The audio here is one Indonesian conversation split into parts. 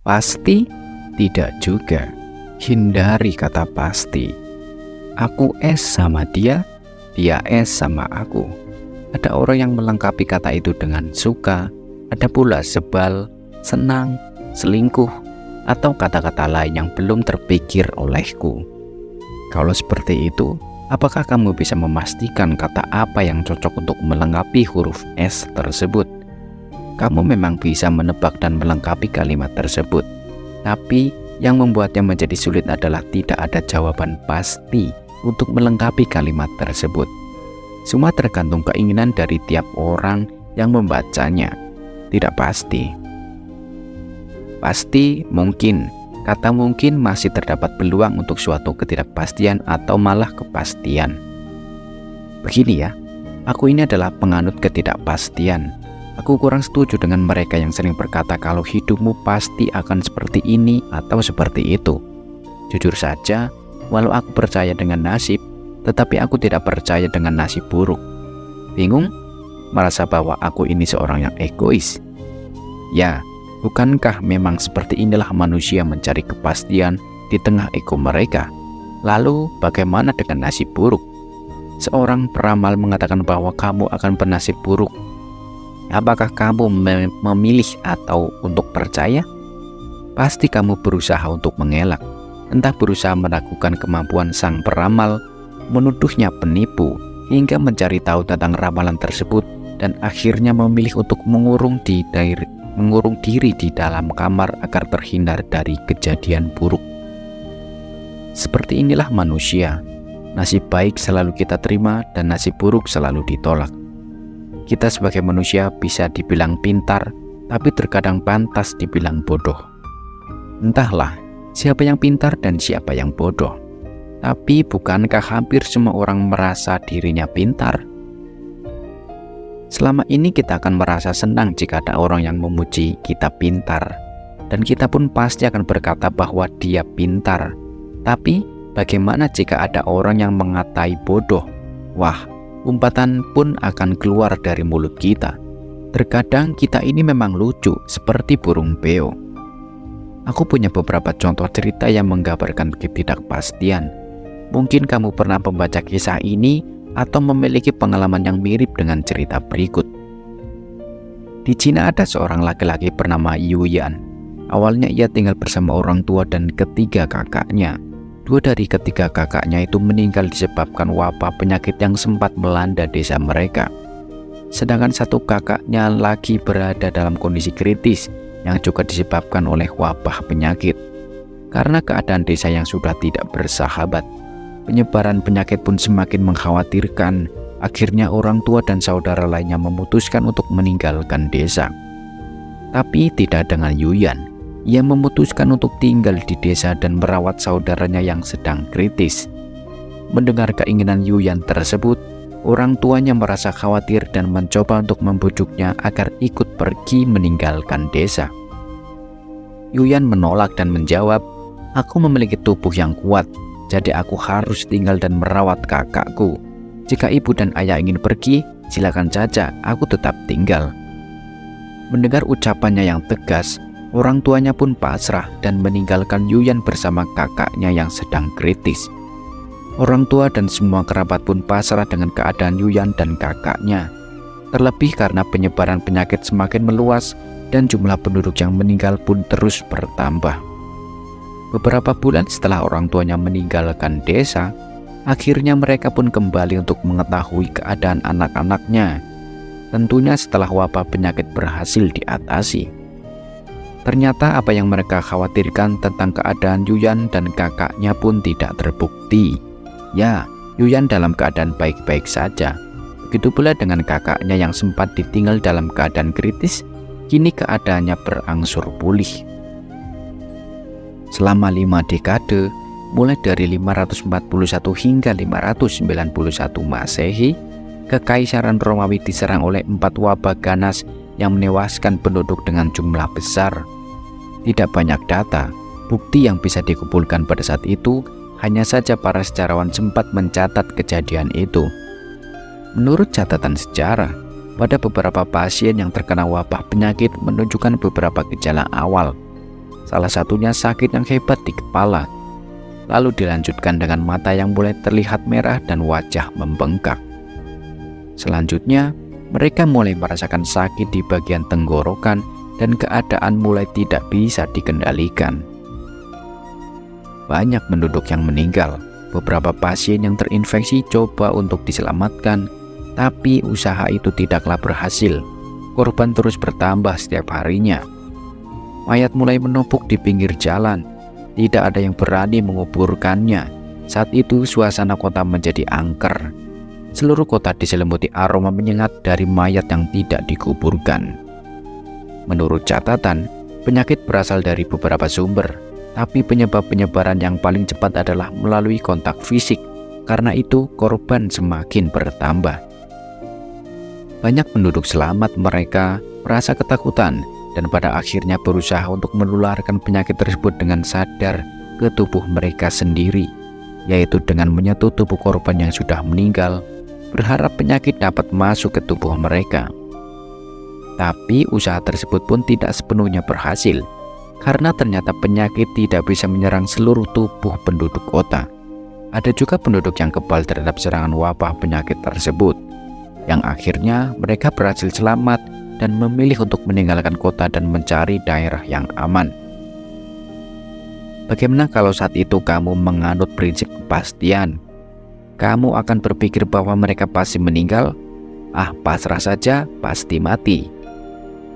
Pasti? Tidak juga. Hindari kata pasti. Aku es sama dia es sama aku. Ada orang yang melengkapi kata itu dengan suka, ada pula sebal, senang, selingkuh, atau kata-kata lain yang belum terpikir olehku. Kalau seperti itu, apakah kamu bisa memastikan kata apa yang cocok untuk melengkapi huruf S tersebut? Kamu memang bisa menebak dan melengkapi kalimat tersebut, tapi yang membuatnya menjadi sulit adalah tidak ada jawaban pasti untuk melengkapi kalimat tersebut. Semua tergantung keinginan dari tiap orang yang membacanya. Tidak pasti. Pasti mungkin. Kata mungkin masih terdapat peluang untuk suatu ketidakpastian atau malah kepastian. Begini ya, aku ini adalah penganut ketidakpastian. Aku kurang setuju dengan mereka yang sering berkata kalau hidupmu pasti akan seperti ini atau seperti itu. Jujur saja, walau aku percaya dengan nasib, tetapi aku tidak percaya dengan nasib buruk. Bingung? Merasa bahwa aku ini seorang yang egois? Ya, bukankah memang seperti inilah manusia mencari kepastian di tengah ego mereka? Lalu bagaimana dengan nasib buruk? Seorang peramal mengatakan bahwa kamu akan bernasib buruk. Apakah kamu memilih atau untuk percaya? Pasti kamu berusaha untuk mengelak, entah berusaha meragukan kemampuan sang peramal, menuduhnya penipu, hingga mencari tahu tentang ramalan tersebut dan akhirnya memilih untuk mengurung diri di dalam kamar agar terhindar dari kejadian buruk. Seperti inilah manusia. Nasib baik selalu kita terima dan nasib buruk selalu ditolak. Kita sebagai manusia bisa dibilang pintar, tapi terkadang pantas dibilang bodoh. Entahlah, siapa yang pintar dan siapa yang bodoh. Tapi bukankah hampir semua orang merasa dirinya pintar? Selama ini kita akan merasa senang jika ada orang yang memuji kita pintar. Dan kita pun pasti akan berkata bahwa dia pintar. Tapi bagaimana jika ada orang yang mengatai bodoh? Wah, umpatan pun akan keluar dari mulut kita. Terkadang kita ini memang lucu, seperti burung beo. Aku punya beberapa contoh cerita yang menggambarkan ketidakpastian. Mungkin kamu pernah membaca kisah ini atau memiliki pengalaman yang mirip dengan cerita berikut. Di Cina ada seorang laki-laki bernama Yuyan. Awalnya ia tinggal bersama orang tua dan ketiga kakaknya. Dua dari ketiga kakaknya itu meninggal disebabkan wabah penyakit yang sempat melanda desa mereka. Sedangkan satu kakaknya lagi berada dalam kondisi kritis yang juga disebabkan oleh wabah penyakit. Karena keadaan desa yang sudah tidak bersahabat, penyebaran penyakit pun semakin mengkhawatirkan. Akhirnya orang tua dan saudara lainnya memutuskan untuk meninggalkan desa. Tapi tidak dengan Yuyan. Ia memutuskan untuk tinggal di desa dan merawat saudaranya yang sedang kritis. Mendengar keinginan Yuyan tersebut, orang tuanya merasa khawatir dan mencoba untuk membujuknya agar ikut pergi meninggalkan desa. Yuyan menolak dan menjawab, "Aku memiliki tubuh yang kuat, jadi aku harus tinggal dan merawat kakakku. Jika ibu dan ayah ingin pergi, silakan saja, aku tetap tinggal." Mendengar ucapannya yang tegas, orang tuanya pun pasrah dan meninggalkan Yuyan bersama kakaknya yang sedang kritis. Orang tua dan semua kerabat pun pasrah dengan keadaan Yuyan dan kakaknya. Terlebih karena penyebaran penyakit semakin meluas dan jumlah penduduk yang meninggal pun terus bertambah. Beberapa bulan setelah orang tuanya meninggalkan desa, akhirnya mereka pun kembali untuk mengetahui keadaan anak-anaknya. Tentunya setelah wabah penyakit berhasil diatasi. Ternyata apa yang mereka khawatirkan tentang keadaan Yuyan dan kakaknya pun tidak terbukti. Ya, Yuyan dalam keadaan baik-baik saja. Begitu pula dengan kakaknya yang sempat ditinggal dalam keadaan kritis, kini keadaannya berangsur pulih. Selama 5 dekade, mulai dari 541 hingga 591 Masehi, Kekaisaran Romawi diserang oleh 4 wabah ganas yang menewaskan penduduk dengan jumlah besar. Tidak banyak data, bukti yang bisa dikumpulkan pada saat itu, hanya saja para sejarawan sempat mencatat kejadian itu. Menurut catatan sejarah, pada beberapa pasien yang terkena wabah penyakit menunjukkan beberapa gejala awal. Salah satunya sakit yang hebat di kepala, lalu dilanjutkan dengan mata yang mulai terlihat merah dan wajah membengkak. Selanjutnya, mereka mulai merasakan sakit di bagian tenggorokan dan keadaan mulai tidak bisa dikendalikan. Banyak penduduk yang meninggal. Beberapa pasien yang terinfeksi coba untuk diselamatkan, tapi usaha itu tidaklah berhasil. Korban terus bertambah setiap harinya. Mayat mulai menumpuk di pinggir jalan. Tidak ada yang berani menguburkannya. Saat itu suasana kota menjadi angker. Seluruh kota diselimuti aroma menyengat dari mayat yang tidak dikuburkan. Menurut catatan, penyakit berasal dari beberapa sumber, tapi penyebab penyebaran yang paling cepat adalah melalui kontak fisik. Karena itu, korban semakin bertambah. Banyak penduduk selamat mereka merasa ketakutan dan pada akhirnya berusaha untuk menularkan penyakit tersebut dengan sadar ke tubuh mereka sendiri, yaitu dengan menyentuh tubuh korban yang sudah meninggal, berharap penyakit dapat masuk ke tubuh mereka. Tapi usaha tersebut pun tidak sepenuhnya berhasil, karena ternyata penyakit tidak bisa menyerang seluruh tubuh penduduk kota. Ada juga penduduk yang kebal terhadap serangan wabah penyakit tersebut, yang akhirnya mereka berhasil selamat dan memilih untuk meninggalkan kota dan mencari daerah yang aman. Bagaimana kalau saat itu kamu menganut prinsip kepastian? Kamu akan berpikir bahwa mereka pasti meninggal? Pasrah saja, pasti mati.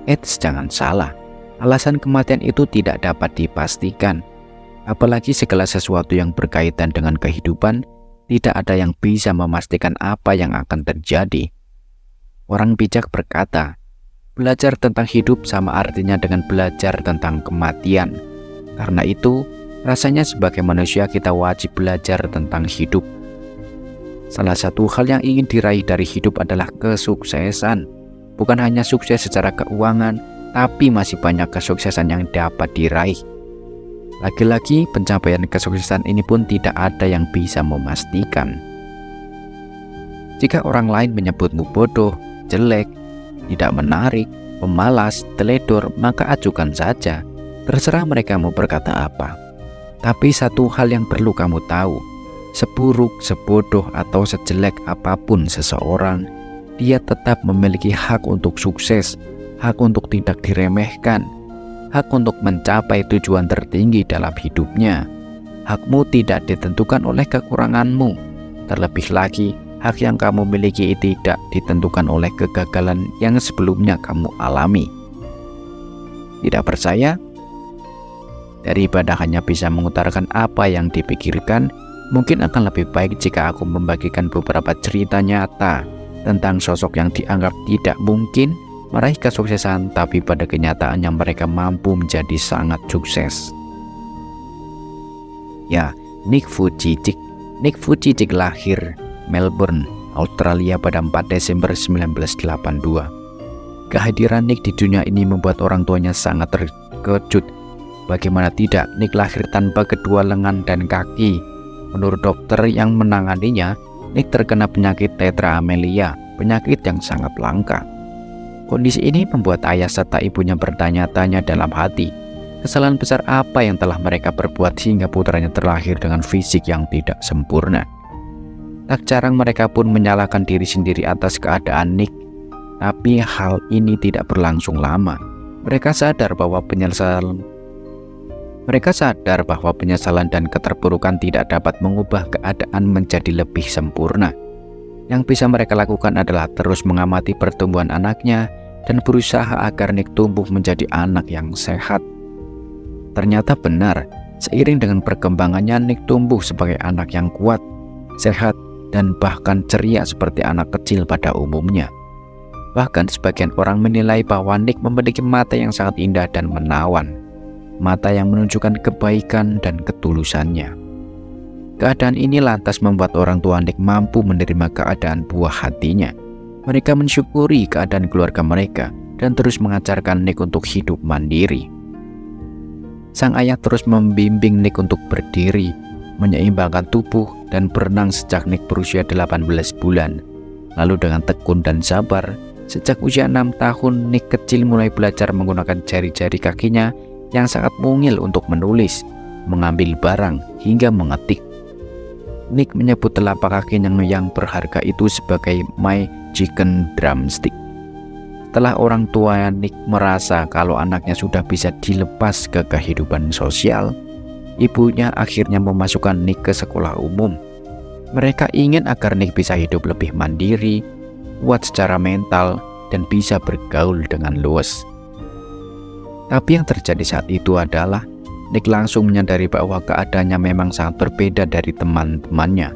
Eits, jangan salah. Alasan kematian itu tidak dapat dipastikan. Apalagi segala sesuatu yang berkaitan dengan kehidupan, tidak ada yang bisa memastikan apa yang akan terjadi. Orang bijak berkata, belajar tentang hidup sama artinya dengan belajar tentang kematian. Karena itu, rasanya sebagai manusia kita wajib belajar tentang hidup. Salah satu hal yang ingin diraih dari hidup adalah kesuksesan. Bukan hanya sukses secara keuangan, tapi masih banyak kesuksesan yang dapat diraih. Lagi-lagi, pencapaian kesuksesan ini pun tidak ada yang bisa memastikan. Jika orang lain menyebutmu bodoh, jelek, tidak menarik, pemalas, teledor, maka ajukan saja. Terserah mereka mau berkata apa. Tapi satu hal yang perlu kamu tahu, seburuk, sebodoh, atau sejelek apapun seseorang, dia tetap memiliki hak untuk sukses, hak untuk tidak diremehkan, hak untuk mencapai tujuan tertinggi dalam hidupnya. Hakmu tidak ditentukan oleh kekuranganmu. Terlebih lagi, hak yang kamu miliki tidak ditentukan oleh kegagalan yang sebelumnya kamu alami. Tidak percaya? Daripada hanya bisa mengutarakan apa yang dipikirkan, mungkin akan lebih baik jika aku membagikan beberapa cerita nyata tentang sosok yang dianggap tidak mungkin meraih kesuksesan, tapi pada kenyataannya mereka mampu menjadi sangat sukses. Ya, Nick Vujicic. Nick Vujicic lahir Melbourne, Australia pada 4 Desember 1982. Kehadiran Nick di dunia ini membuat orang tuanya sangat terkejut. Bagaimana tidak, Nick lahir tanpa kedua lengan dan kaki. Menurut dokter yang menanganinya, Nick terkena penyakit tetra amelia, penyakit yang sangat langka. Kondisi ini membuat ayah serta ibunya bertanya-tanya dalam hati, kesalahan besar apa yang telah mereka perbuat sehingga putranya terlahir dengan fisik yang tidak sempurna. Tak jarang mereka pun menyalahkan diri sendiri atas keadaan Nick. Tapi hal ini tidak berlangsung lama. Mereka sadar bahwa penyesalan dan keterpurukan tidak dapat mengubah keadaan menjadi lebih sempurna. Yang bisa mereka lakukan adalah terus mengamati pertumbuhan anaknya dan berusaha agar Nick tumbuh menjadi anak yang sehat. Ternyata benar, seiring dengan perkembangannya Nick tumbuh sebagai anak yang kuat, sehat, dan bahkan ceria seperti anak kecil pada umumnya. Bahkan sebagian orang menilai bahwa Nick memiliki mata yang sangat indah dan menawan, mata yang menunjukkan kebaikan dan ketulusannya. Keadaan ini lantas membuat orang tua Nick mampu menerima keadaan buah hatinya. Mereka mensyukuri keadaan keluarga mereka dan terus mengajarkan Nick untuk hidup mandiri. Sang ayah terus membimbing Nick untuk berdiri, menyeimbangkan tubuh, dan berenang sejak Nick berusia 18 bulan. Lalu dengan tekun dan sabar, sejak usia 6 tahun, Nick kecil mulai belajar menggunakan jari-jari kakinya yang sangat mungil untuk menulis, mengambil barang, hingga mengetik. Nick menyebut telapak kakinya yang berharga itu sebagai my chicken drumstick. Setelah orang tua Nick merasa kalau anaknya sudah bisa dilepas ke kehidupan sosial, ibunya akhirnya memasukkan Nick ke sekolah umum. Mereka ingin agar Nick bisa hidup lebih mandiri, kuat secara mental, dan bisa bergaul dengan luas. Tapi yang terjadi saat itu adalah Nick langsung menyadari bahwa keadaannya memang sangat berbeda dari teman-temannya.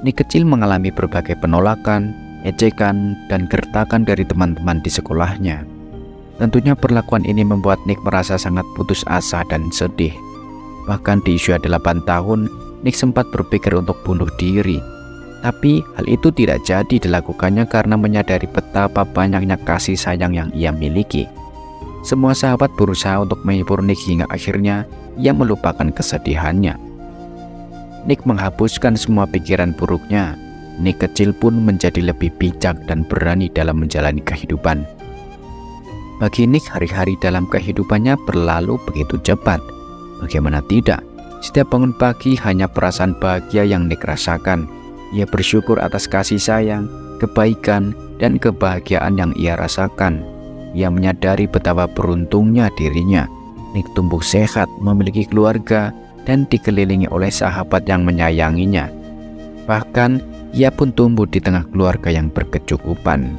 Nick kecil mengalami berbagai penolakan, ejekan, dan gertakan dari teman-teman di sekolahnya. Tentunya perlakuan ini membuat Nick merasa sangat putus asa dan sedih. Bahkan di usia 8 tahun, Nick sempat berpikir untuk bunuh diri. Tapi hal itu tidak jadi dilakukannya karena menyadari betapa banyaknya kasih sayang yang ia miliki. Semua sahabat berusaha untuk menghibur Nick hingga akhirnya ia melupakan kesedihannya. Nick menghapuskan semua pikiran buruknya. Nick kecil pun menjadi lebih bijak dan berani dalam menjalani kehidupan. Bagi Nick, hari-hari dalam kehidupannya berlalu begitu cepat. Bagaimana tidak? Setiap bangun pagi hanya perasaan bahagia yang Nick rasakan. Ia bersyukur atas kasih sayang, kebaikan, dan kebahagiaan yang ia rasakan. Ia menyadari betapa beruntungnya dirinya. Nick tumbuh sehat, memiliki keluarga, dan dikelilingi oleh sahabat yang menyayanginya. Bahkan, ia pun tumbuh di tengah keluarga yang berkecukupan.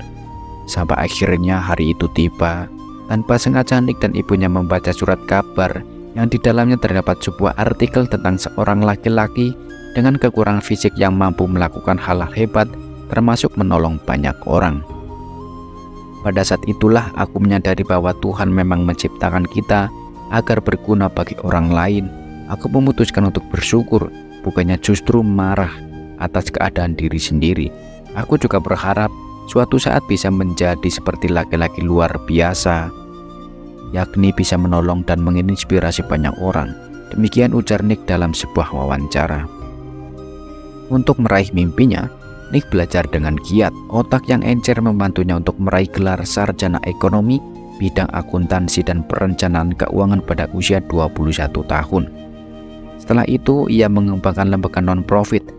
Sampai akhirnya hari itu tiba. Tanpa sengaja Nick dan ibunya membaca surat kabar yang di dalamnya terdapat sebuah artikel tentang seorang laki-laki dengan kekurangan fisik yang mampu melakukan hal-hal hebat, termasuk menolong banyak orang. Pada saat itulah aku menyadari bahwa Tuhan memang menciptakan kita agar berguna bagi orang lain. Aku memutuskan untuk bersyukur, bukannya justru marah atas keadaan diri sendiri. Aku juga berharap suatu saat bisa menjadi seperti laki-laki luar biasa, yakni bisa menolong dan menginspirasi banyak orang. Demikian ujar Nick dalam sebuah wawancara. Untuk meraih mimpinya, Nick belajar dengan giat. Otak yang encer membantunya untuk meraih gelar sarjana ekonomi bidang akuntansi dan perencanaan keuangan pada usia 21 tahun. Setelah itu, ia mengembangkan lembaga non-profit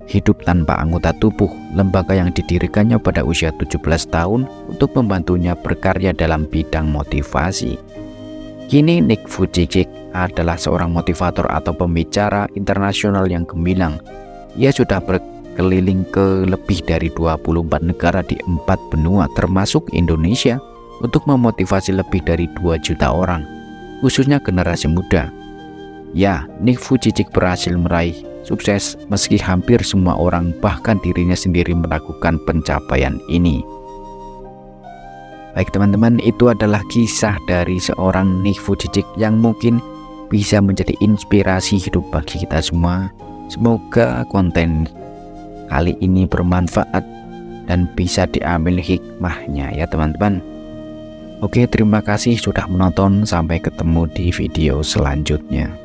Hidup Tanpa Anggota Tubuh, lembaga yang didirikannya pada usia 17 tahun untuk membantunya berkarya dalam bidang motivasi. Kini Nick Vujicic adalah seorang motivator atau pembicara internasional yang gemilang. Ia sudah berkeliling ke lebih dari 24 negara di 4 benua termasuk Indonesia untuk memotivasi lebih dari 2 juta orang, khususnya generasi muda. Ya, Nick Vujicic berhasil meraih sukses meski hampir semua orang bahkan dirinya sendiri meragukan pencapaian ini. Baik teman-teman, itu adalah kisah dari seorang Nick Vujicic yang mungkin bisa menjadi inspirasi hidup bagi kita semua. Semoga konten kali ini bermanfaat dan bisa diambil hikmahnya ya teman-teman. Oke, terima kasih sudah menonton. Sampai ketemu di video selanjutnya.